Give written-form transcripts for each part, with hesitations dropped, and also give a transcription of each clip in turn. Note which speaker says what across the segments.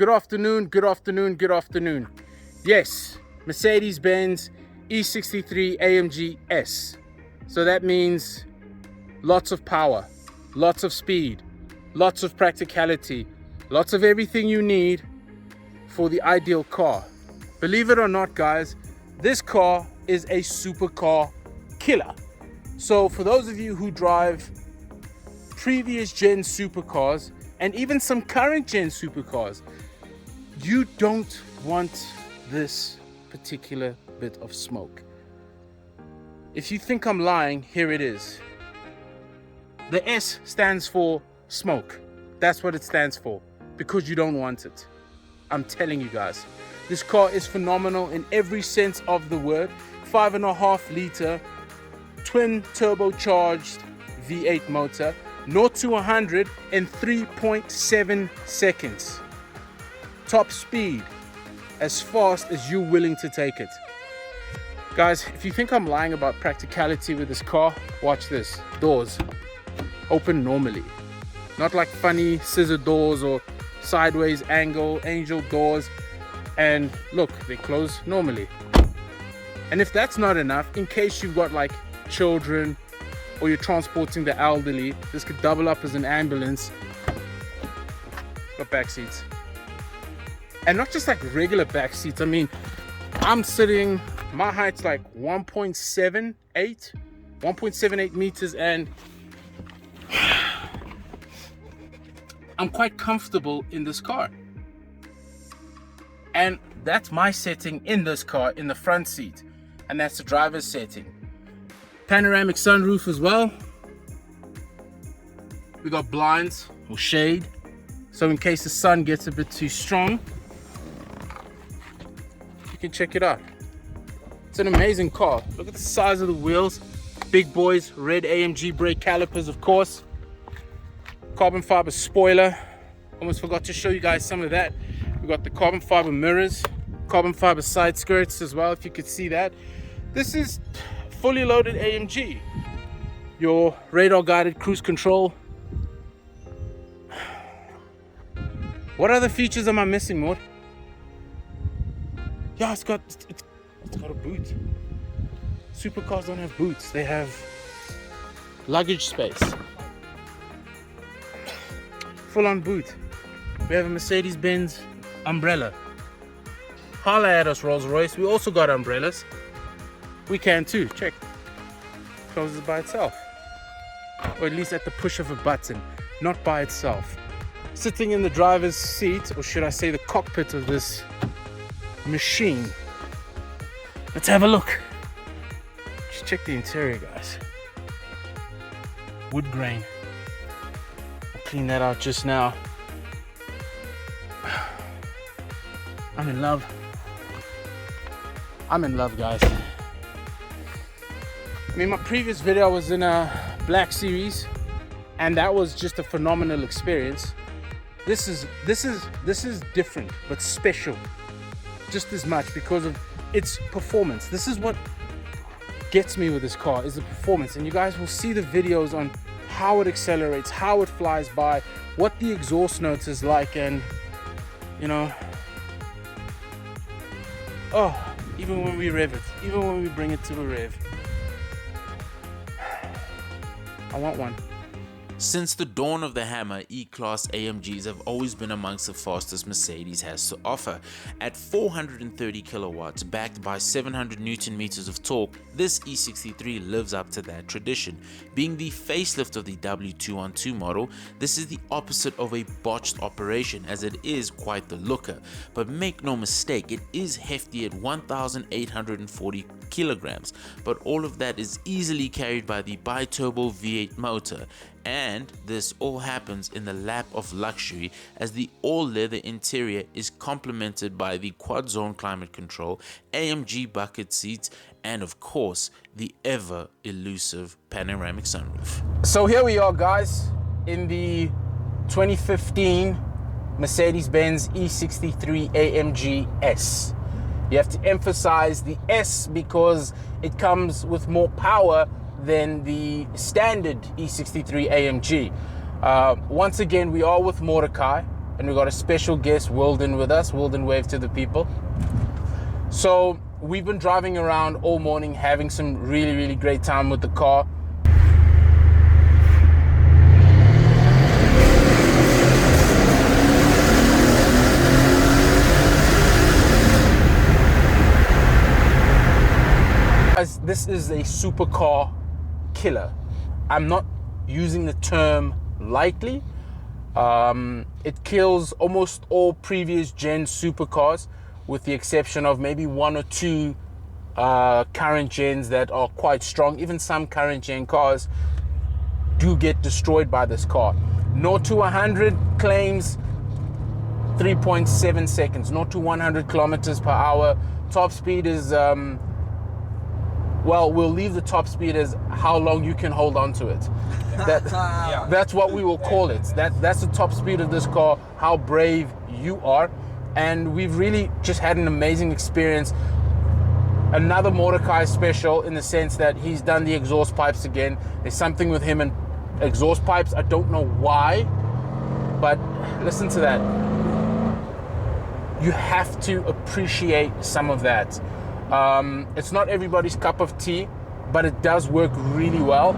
Speaker 1: Good afternoon, good afternoon, good afternoon. Yes, Mercedes-Benz E63 AMG S. So that means lots of power, lots of speed, lots of practicality, lots of everything you need for the ideal car. Believe it or not, guys, this car is a supercar killer. So for those of you who drive previous gen supercars and even some current gen supercars, you don't want this particular bit of smoke. If you think I'm lying, here it is. The S stands for smoke. That's what it stands for, because you don't want it. I'm telling you guys, this car is phenomenal in every sense of the word. 5.5 liter twin turbocharged V8 motor, 0 to 100 in 3.7 seconds. Top speed, as fast as you're willing to take it. Guys, if you think I'm lying about practicality with this car, watch this. Doors open normally, not like funny scissor doors or sideways angle angel doors. And look, they close normally. And if that's not enough, in case you've got like children or you're transporting the elderly, this could double up as an ambulance. It's got back seats, and not just like regular back seats. I mean, I'm sitting, my height's like 1.78 meters, and I'm quite comfortable in this car. And that's my setting in this car, in the front seat, and that's the driver's setting. Panoramic sunroof as well. We got blinds or shade, so in case the sun gets a bit too strong, you can check it out. It's an amazing car. Look at the size of the wheels, big boys, red AMG brake calipers, of course, carbon fiber spoiler. Almost forgot to show you guys some of that. We got the carbon fiber mirrors, carbon fiber side skirts as well, if you could see that. This is fully loaded AMG. Your radar guided cruise control. What other features am I missing, Maud? Yeah, it's got a boot. Supercars don't have boots, they have luggage space. Full on boot. We have a Mercedes-Benz umbrella. Holla at us, Rolls-Royce. We also got umbrellas. We can too. Check. Closes by itself, or at least at the push of a button, not by itself. Sitting in the driver's seat, or should I say the cockpit of this machine. Let's have a look. Just check the interior, guys. Wood grain. I'll clean that out just now. I'm in love. I'm in love, guys. I mean, my previous video was in a Black Series, and that was just a phenomenal experience. This is different, but special just as much because of its performance. This is what gets me with this car, is the performance. And you guys will see the videos on how it accelerates, how it flies by, what the exhaust notes is like, and you know, oh, even when we rev it, even when we bring it to a rev, I want one.
Speaker 2: Since the dawn of the Hammer, E-Class AMGs have always been amongst the fastest Mercedes has to offer. At 430 kilowatts, backed by 700 Newton meters of torque, this E63 lives up to that tradition. Being the facelift of the W212 model, this is the opposite of a botched operation, as it is quite the looker. But make no mistake, it is hefty at 1,840 kilograms, but all of that is easily carried by the bi-turbo V8 motor. And this all happens in the lap of luxury, as the all-leather interior is complemented by the quad-zone climate control, AMG bucket seats, and of course, the ever-elusive panoramic sunroof.
Speaker 1: So here we are, guys, in the 2015 Mercedes-Benz E63 AMG S. You have to emphasize the S because it comes with more power than the standard E63 AMG. Once again, we are with Mordecai. and we got a special guest, Wilden, with us. Wilden, wave to the people. So we've been driving around all morning, having some really, really great time with the car. This is a supercar killer. I'm not using the term lightly. It kills almost all previous gen supercars, with the exception of maybe one or two current gens that are quite strong. Even some current gen cars do get destroyed by this car. 0 to 100 claims 3.7 seconds. 0 to 100 kilometers per hour. Top speed is well, we'll leave the top speed as how long you can hold on to it. That's what we will call it. That's the top speed of this car, how brave you are. And we've really just had an amazing experience. Another Mordecai special, in the sense that he's done the exhaust pipes again. There's something with him and exhaust pipes. I don't know why, but listen to that. You have to appreciate some of that. It's not everybody's cup of tea, but it does work really well.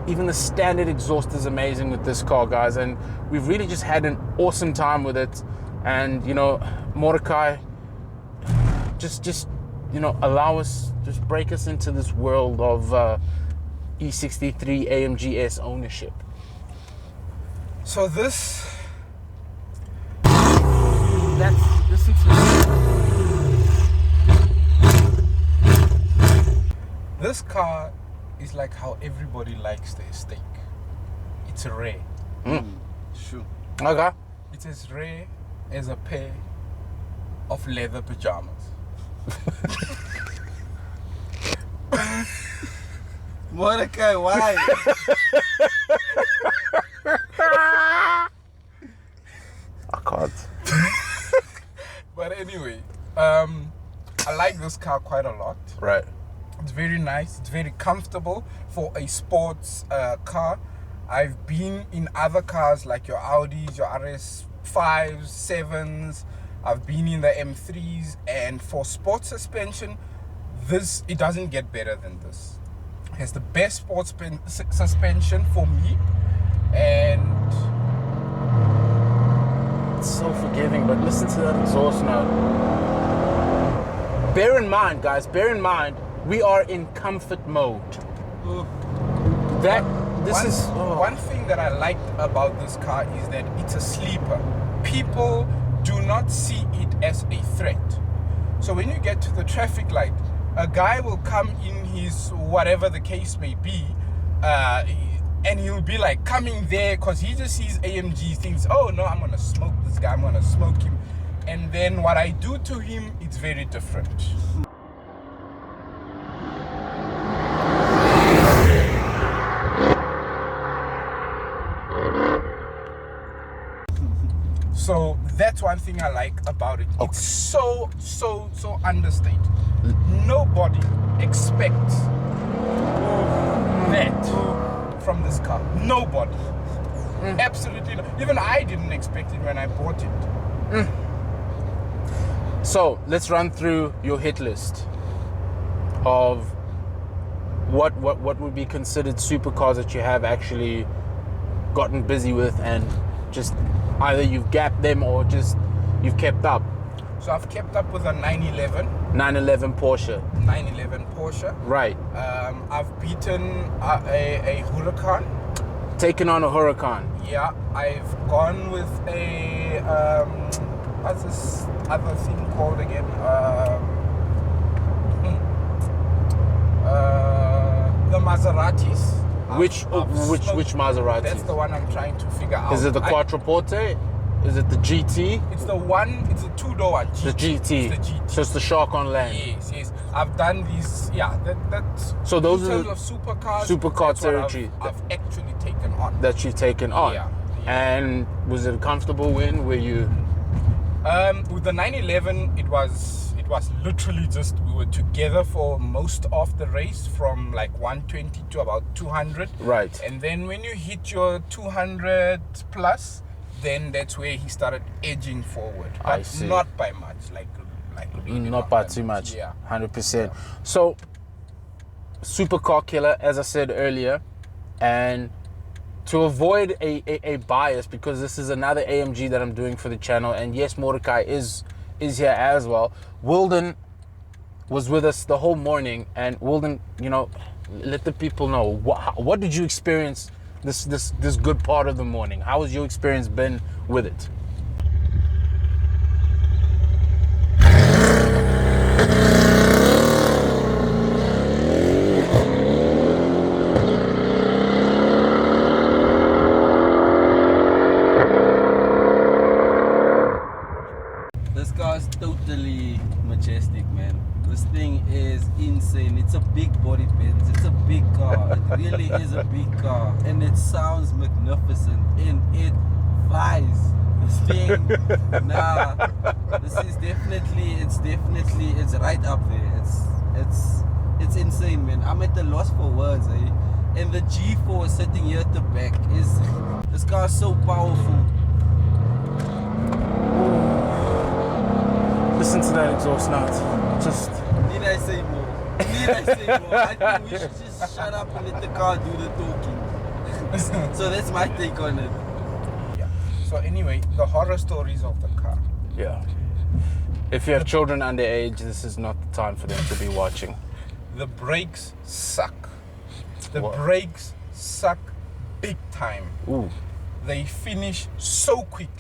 Speaker 1: Even the standard exhaust is amazing with this car, guys, and we've really just had an awesome time with it. And you know, Mordecai, just you know, allow us, just break us into this world of E63 AMG S ownership.
Speaker 3: So listen to this. This car is like how everybody likes their steak. It's rare.
Speaker 4: Sure.
Speaker 1: Okay.
Speaker 3: It's as rare as a pair of leather pajamas.
Speaker 4: Mordecai, why?
Speaker 1: I can't.
Speaker 3: But anyway, I like this car quite a lot.
Speaker 1: Right.
Speaker 3: It's very nice. It's very comfortable for a sports car. I've been in other cars like your Audis, your RS5s, 7s. I've been in the M3s, and for sports suspension, it doesn't get better than this. It has the best sports suspension for me, and
Speaker 1: it's so forgiving. But listen to that exhaust note. Bear in mind, guys, we are in comfort mode.
Speaker 3: One thing that I liked about this car is that it's a sleeper. People do not see it as a threat. So when you get to the traffic light, a guy will come in his whatever the case may be, and he'll be like coming there because he just sees AMG, thinks, oh no, I'm gonna smoke this guy, I'm gonna smoke him. And then what I do to him, it's very different. So that's one thing I like about it.
Speaker 1: Okay.
Speaker 3: It's so understated. Nobody expects that from this car. Nobody. Absolutely not. Even I didn't expect it when I bought it.
Speaker 1: So let's run through your hit list of what would be considered supercars that you have actually gotten busy with, and just either you've gapped them or just you've kept up.
Speaker 3: So I've kept up with a 911
Speaker 1: Porsche.
Speaker 3: 911 Porsche.
Speaker 1: Right.
Speaker 3: I've beaten a Huracan.
Speaker 1: Taken on a Huracan.
Speaker 3: Yeah, I've gone with a what's this other thing called again? The Maseratis.
Speaker 1: Which Maserati?
Speaker 3: That's the one I'm trying to figure out.
Speaker 1: Is it the Quattroporte? Is it the GT?
Speaker 3: It's the two-door one.
Speaker 1: The GT.
Speaker 3: It's the GT.
Speaker 1: So it's the shark on land.
Speaker 3: Yes. I've done these. Yeah, that's.
Speaker 1: So those
Speaker 3: in
Speaker 1: are
Speaker 3: terms of supercars.
Speaker 1: Supercar territory.
Speaker 3: I've actually taken on.
Speaker 1: That you've taken on.
Speaker 3: Yeah.
Speaker 1: And was it a comfortable win? Were you?
Speaker 3: With the 911, it was literally just, we were together for most of the race, from like 120 to about 200.
Speaker 1: Right.
Speaker 3: And then when you hit your 200 plus, then that's where he started edging forward.
Speaker 1: I
Speaker 3: But
Speaker 1: see.
Speaker 3: not by much, like really
Speaker 1: Not by too much.
Speaker 3: Yeah.
Speaker 1: 100%. So, supercar killer, as I said earlier, and to avoid a bias, because this is another AMG that I'm doing for the channel, and yes, Mordecai is here as well. Wilden was with us the whole morning, and Wilden, you know, let the people know what did you experience this good part of the morning. How has your experience been with it?
Speaker 4: This car is totally majestic, man. This thing is insane. It's a big body Benz. It's a big car. It really is a big car. And it sounds magnificent. And it flies. This thing, nah. This is definitely, it's right up there. It's insane, man. I'm at the loss for words, eh? And the G4 sitting here at the back is, this car is so powerful.
Speaker 1: Listen to that exhaust now. Just
Speaker 4: Need I say more? Need I say more? I think we should just shut up and let the car do the talking. So that's my take on it.
Speaker 3: Yeah. So anyway, the horror stories of the car.
Speaker 1: yeah. If you have children underage, this is not the time for them to be watching.
Speaker 3: The brakes suck. The
Speaker 1: What?
Speaker 3: brakes suck big time.
Speaker 1: Ooh.
Speaker 3: They finish so quickly.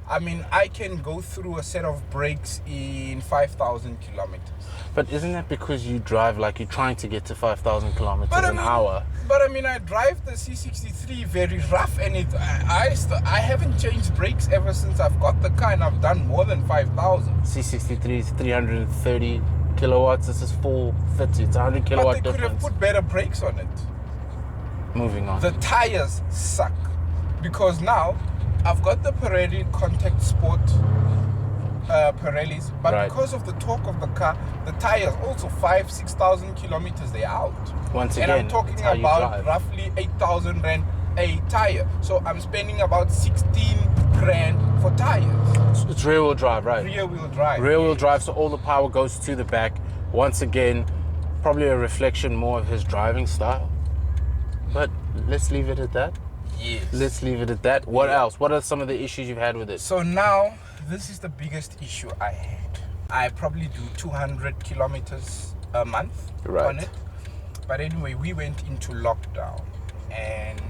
Speaker 3: I mean, I can go through a set of brakes in 5,000 kilometers.
Speaker 1: But isn't that because you drive like you're trying to get to 5,000 kilometers an hour?
Speaker 3: But I mean, I drive the C63 very rough, and I haven't changed brakes ever since I've got the car, and I've done more than 5,000.
Speaker 1: C63 is 330 kilowatts. This is 450. It's 100
Speaker 3: But
Speaker 1: kilowatt
Speaker 3: they could have
Speaker 1: difference.
Speaker 3: put better brakes on it.
Speaker 1: Moving on.
Speaker 3: The tires suck, because now I've got the Pirelli Contact Sport Pirellis, but
Speaker 1: Right.
Speaker 3: because of the torque of the car, the tires also 6,000 kilometers they're out.
Speaker 1: Once
Speaker 3: And
Speaker 1: again,
Speaker 3: I'm talking
Speaker 1: it's how you
Speaker 3: about
Speaker 1: drive.
Speaker 3: roughly 8,000 rand a tire. So I'm spending about 16 grand for tires.
Speaker 1: It's rear wheel drive, right?
Speaker 3: Rear wheel drive.
Speaker 1: Rear wheel drive, so all the power goes to the back. Once again, probably a reflection more of his driving style. But let's leave it at that.
Speaker 3: Yes.
Speaker 1: Let's leave it at that. What else? What are some of the issues you've had with it?
Speaker 3: So now, this is the biggest issue I had. I probably do 200 kilometers a month
Speaker 1: Right.
Speaker 3: on it. But anyway, we went into lockdown. And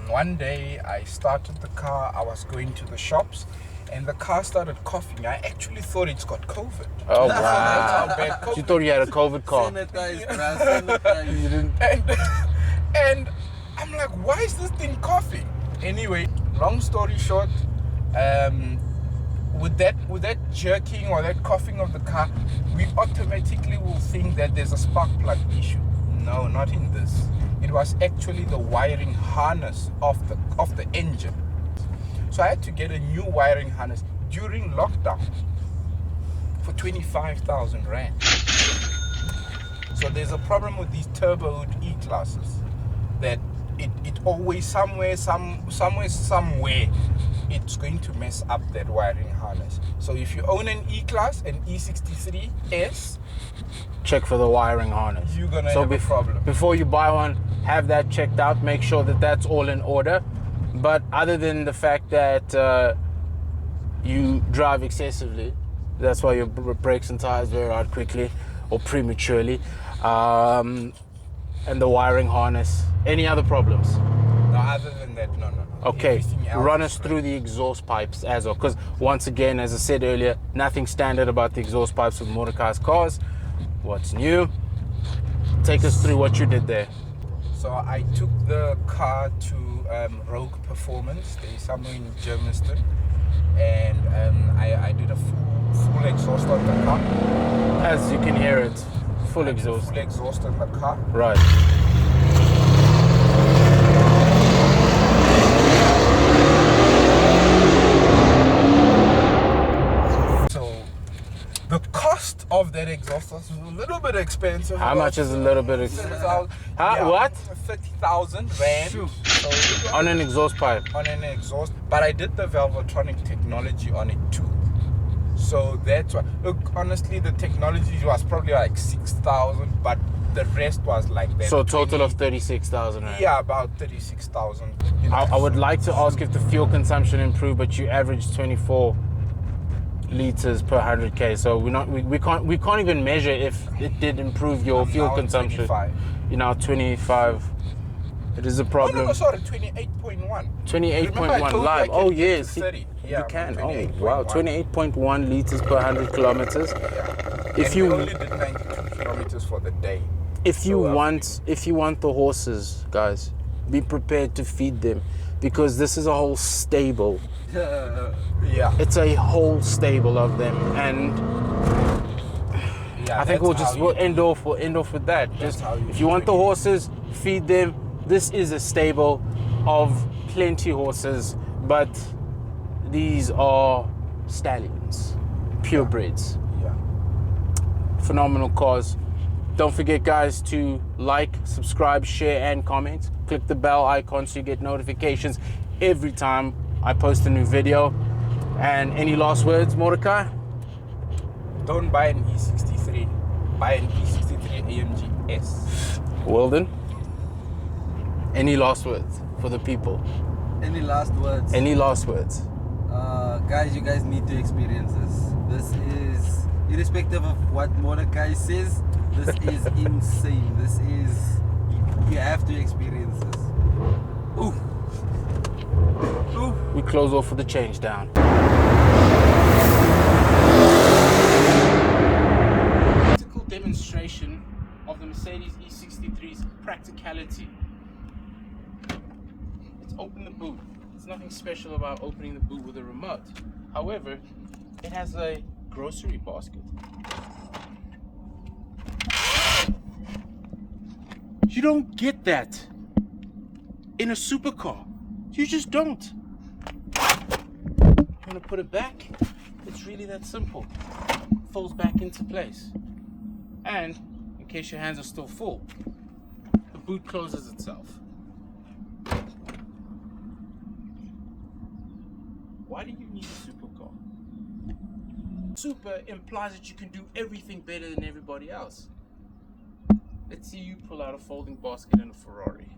Speaker 3: one day I started the car, I was going to the shops, and the car started coughing. I actually thought it's got COVID.
Speaker 1: Oh,
Speaker 3: That's
Speaker 1: wow.
Speaker 3: how bad COVID
Speaker 1: You thought you had a COVID car.
Speaker 4: Sanitize, bruh, sanitize.
Speaker 1: You didn't.
Speaker 3: and I'm like, why is this thing coughing? Anyway, long story short, with that jerking or that coughing of the car, we automatically will think that there's a spark plug issue. No, not in this. It was actually the wiring harness of the engine. So I had to get a new wiring harness during lockdown for 25,000 rand. So there's a problem with these turboed E-classes, that it always somewhere it's going to mess up that wiring harness. So if you own an E-class, an E63 S,
Speaker 1: Check for the wiring harness.
Speaker 3: you're gonna have a problem.
Speaker 1: Before you buy one, have that checked out. Make sure that that's all in order. But other than the fact that you drive excessively, that's why your brakes and tires wear out quickly or prematurely, and the wiring harness. Any other problems?
Speaker 3: No, other than that, no.
Speaker 1: Okay,
Speaker 3: Everything else
Speaker 1: run
Speaker 3: is
Speaker 1: us through the exhaust pipes as well, because once again, as I said earlier, nothing standard about the exhaust pipes with Mordecai's cars. What's new? Take us through what you did there.
Speaker 3: So I took the car to Rogue Performance. They're somewhere in Germiston, and I did a full exhaust on the car.
Speaker 1: As you can hear it, full
Speaker 3: I did a
Speaker 1: exhaust.
Speaker 3: full exhaust on the car.
Speaker 1: Right.
Speaker 3: So the cost of that exhaust is a little bit expensive.
Speaker 1: How much is a little bit expensive? What?
Speaker 3: 30,000 rand. So
Speaker 1: On an exhaust pipe.
Speaker 3: on an exhaust, but I did the Velvotronic technology on it too. So that's why. Look, honestly, the technology was probably like 6,000, but the rest was like that.
Speaker 1: So a total of 36,000 rand.
Speaker 3: Yeah, about 36,000.
Speaker 1: I would like to ask if the fuel consumption improved, but you averaged 24 liters per 100k. So we can't even measure if it did improve your fuel consumption.
Speaker 3: 25.
Speaker 1: You're now 25. It is a problem.
Speaker 3: No, sorry, 28.1.
Speaker 1: 28.1 live. Oh yes,
Speaker 3: 30. Yeah,
Speaker 1: you can. Oh
Speaker 3: 28.1.
Speaker 1: wow, 28.1 liters per 100 kilometers. If
Speaker 3: And
Speaker 1: you
Speaker 3: we only did 92 kilometers for the day.
Speaker 1: if you want the horses, guys, be prepared to feed them, because this is a whole stable.
Speaker 3: Yeah.
Speaker 1: It's a whole stable of them, and
Speaker 3: Yeah,
Speaker 1: I think we'll end off with that. Just
Speaker 3: how you
Speaker 1: if you want the horses, feed them. This is a stable of plenty horses, but these are stallions, purebreds.
Speaker 3: Yeah.
Speaker 1: Phenomenal cars. Don't forget, guys, to like, subscribe, share, and comment. Click the bell icon so you get notifications every time I post a new video. And any last words, Mordecai?
Speaker 3: Don't buy an E63. Buy an E63 AMG S.
Speaker 1: Weldon? Any last words for the people?
Speaker 4: Any last words?
Speaker 1: Any last words?
Speaker 4: Guys, you guys need to experience this. This is, irrespective of what Mordecai says, this is insane. This is, you have to experience this. Ooh. Ooh.
Speaker 1: We close off with the change down. Practical demonstration of the Mercedes E63's practicality. Let's open the boot. There's nothing special about opening the boot with a remote. However, it has a grocery basket. You don't get that in a supercar. You just don't. You want to put it back? It's really that simple. Folds back into place. And in case your hands are still full, the boot closes itself. Why do you need a supercar? Super implies that you can do everything better than everybody else. Let's see you pull out a folding basket in a Ferrari.